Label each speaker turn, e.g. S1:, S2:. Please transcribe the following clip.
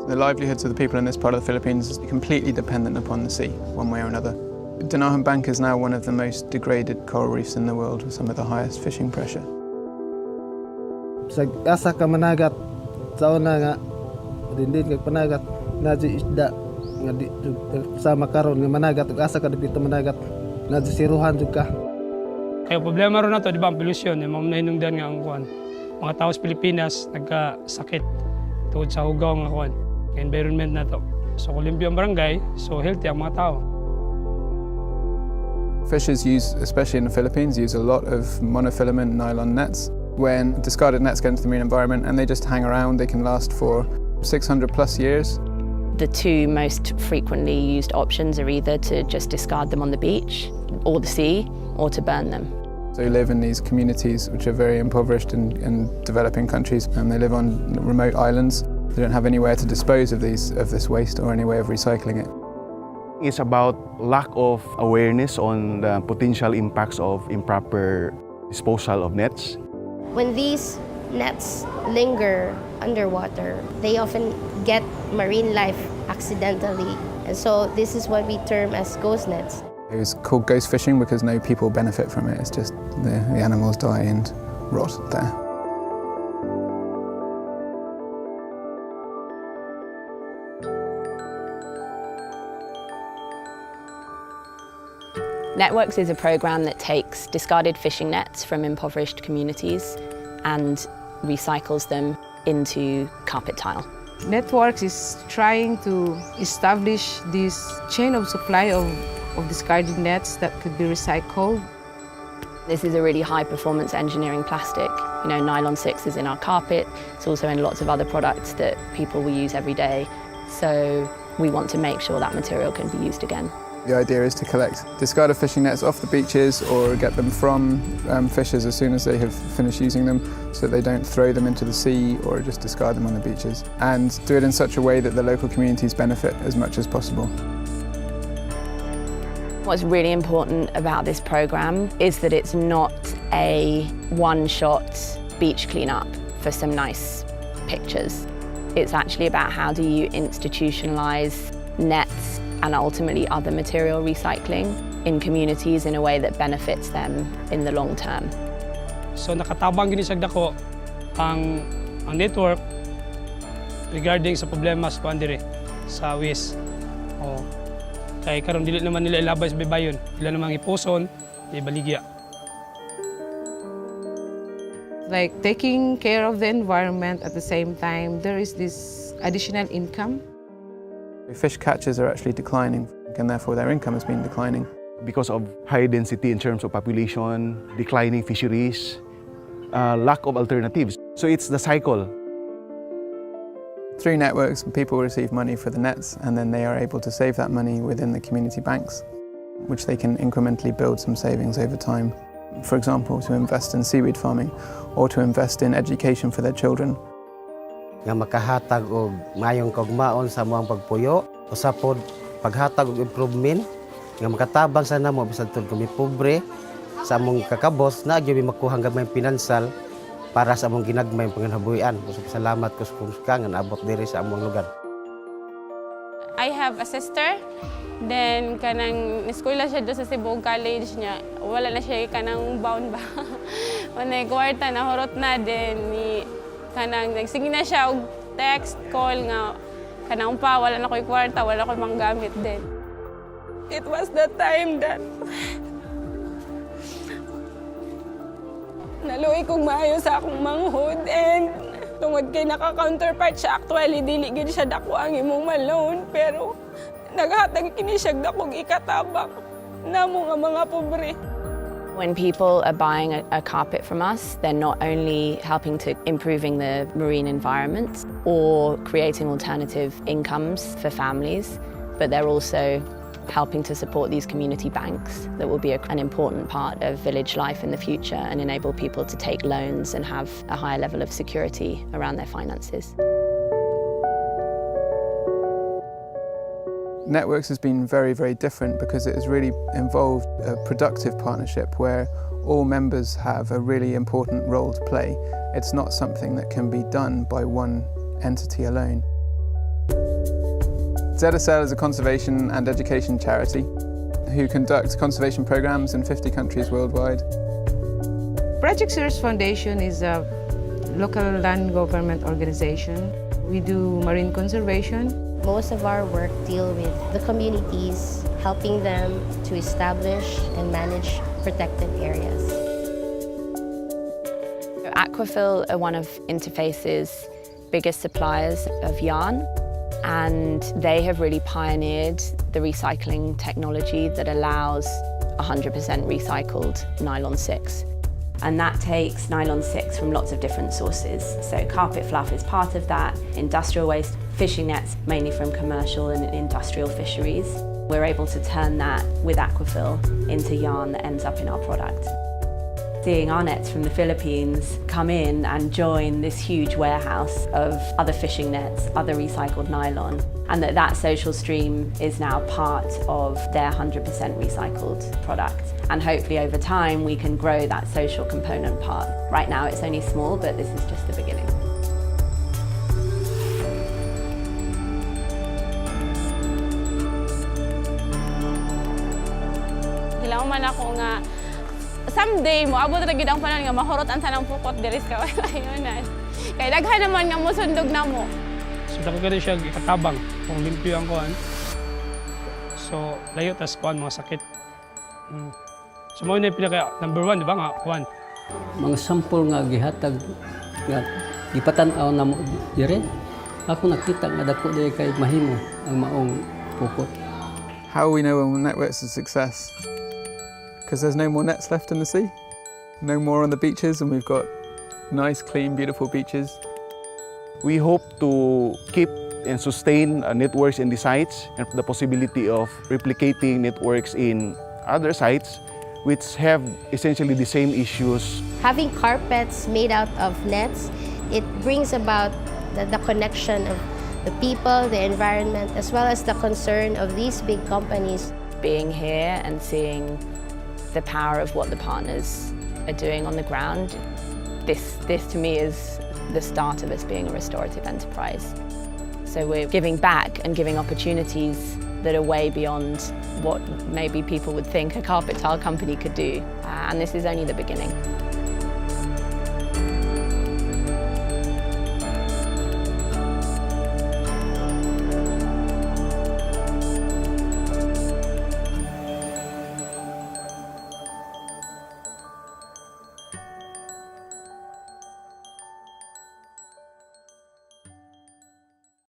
S1: The livelihoods of the people in this part of the Philippines is completely dependent upon the sea, one way or another. Dinahan Bank is now one of the most degraded coral reefs in the world with some of the highest fishing pressure.
S2: Sa asa ka managat, sa una nga, din kag panagat, na di isda, nga di sama karon nga managat, asa ka dito managat, na di siruhan jud ka.
S3: Kaya problema ron na to, di ba, ang polusyon, yung mga hinungdan nga ang kuwan. Mga tao sa Pilipinas, nagkasakit tungod sa hugaw nga kuwan, environment na to. So kung limpyo ang barangay, so healthy ang mga tao.
S1: Fishers use, especially in the Philippines, use a lot of monofilament nylon nets. When discarded nets get into the marine environment and they just hang around, they can last for 600 plus years.
S4: The two most frequently used options are either to just discard them on the beach or the sea, or to burn them.
S1: So they live in these communities which are very impoverished in developing countries, and they live on remote islands. They don't have anywhere to dispose of this waste or any way of recycling it.
S5: It's about lack of awareness on the potential impacts of improper disposal of nets.
S6: When these nets linger underwater, they often get marine life accidentally. And so this is what we term as ghost nets.
S1: It was called ghost fishing because no people benefit from it. It's just the animals die and rot there.
S4: Networks is a program that takes discarded fishing nets from impoverished communities and recycles them into carpet tile.
S7: Networks is trying to establish this chain of supply of discarded nets that could be recycled.
S4: This is a really high performance engineering plastic. You know, nylon 6 is in our carpet. It's also in lots of other products that people will use every day. So we want to make sure that material can be used again.
S1: The idea is to collect discarded fishing nets off the beaches or get them from fishers as soon as they have finished using them, so that they don't throw them into the sea or just discard them on the beaches, and do it in such a way that the local communities benefit as much as possible.
S4: What's really important about this program is that it's not a one-shot beach cleanup for some nice pictures. It's actually about how do you institutionalize nets and ultimately other material recycling in communities in a way that benefits them in the long term.
S3: So nakatabang gini sa dako ang network regarding sa problema sa kuandire sa waste. Oh. Kay karon dili naman nila ilabay sa baybayon, ila namang ipuson, ibaligya.
S7: Like taking care of the environment at the same time, there is this additional income.
S1: Fish catches are actually declining, and therefore their income has been declining.
S5: Because of high density in terms of population, declining fisheries, lack of alternatives. So it's the cycle.
S1: Through networks, people receive money for the nets, and then they are able to save that money within the community banks, which they can incrementally build some savings over time. For example, to invest in seaweed farming or to invest in education for their children.
S2: Nga makahatag og mayong kaugmaon sa among pagpuyo, usa pod paghatag og improvement nga makatabang sa namo bisan tud kami pobre sa among kakabos na gyud makuha gamay financial para sa among ginagmay panginhabuhian. Salamat ko sa nga naabot diri sa among lugar.
S8: I have a sister, then kanang eskwela siya do sa Cebu College niya. Wala na siya kanang bound ba. Manay kwarta na horot na din ni kanang nagsige na siya og text call nga kanang pa wala na ko'y kwarta, wala ko'y manggamit din. It was the time that naluoy kong maayo sa akong manghod, and tungod kay naka-counterpart siya, actually dili gid siya dako ang imong malone, pero naghatag kini siya dakong ikatabang namo nga mga pobre.
S4: When people are buying a carpet from us, they're not only helping to improving the marine environment or creating alternative incomes for families, but they're also helping to support these community banks that will be an important part of village life in the future and enable people to take loans and have a higher level of security around their finances.
S1: Networks has been very, very different because it has really involved a productive partnership where all members have a really important role to play. It's not something that can be done by one entity alone. ZSL is a conservation and education charity who conduct conservation programs in 50 countries worldwide.
S7: Project Sears Foundation is a local non-government organization. We do marine conservation.
S6: Most of our work deal with the communities, helping them to establish and manage protected areas.
S4: Aquafil are one of Interface's biggest suppliers of yarn, and they have really pioneered the recycling technology that allows 100% recycled nylon 6. And that takes nylon 6 from lots of different sources. So carpet fluff is part of that, industrial waste, fishing nets, mainly from commercial and industrial fisheries. We're able to turn that with Aquafil into yarn that ends up in our product. Seeing our nets from the Philippines come in and join this huge warehouse of other fishing nets, other recycled nylon, and that social stream is now part of their 100% recycled product. And hopefully over time we can grow that social component part. Right now it's only small, but this is just the beginning.
S8: Hilaw man ako nga someday mo abot ra gid ang panahon nga mahurot ang tanang pukot diri sa kawayonan. Kay daghan naman nga mosundog namo.
S3: So dako gani siya ikatabang kung limpyo ang kuan. So layo tas kuan mga sakit. So mo na pinaka number 1 di ba nga kuan.
S9: Mga sample nga gihatag nga gipatan-aw na mo dire. Ako nakita nga dako day kay mahimo ang maong pukot.
S1: How will we know when networks is a success? Because there's no more nets left in the sea, no more on the beaches, and we've got nice, clean, beautiful beaches.
S5: We hope to keep and sustain networks in the sites and the possibility of replicating networks in other sites which have essentially the same issues.
S6: Having carpets made out of nets, it brings about the connection of the people, the environment, as well as the concern of these big companies.
S4: Being here and seeing the power of what the partners are doing on the ground, this to me is the start of us being a restorative enterprise. So we're giving back and giving opportunities that are way beyond what maybe people would think a carpet tile company could do. And this is only the beginning.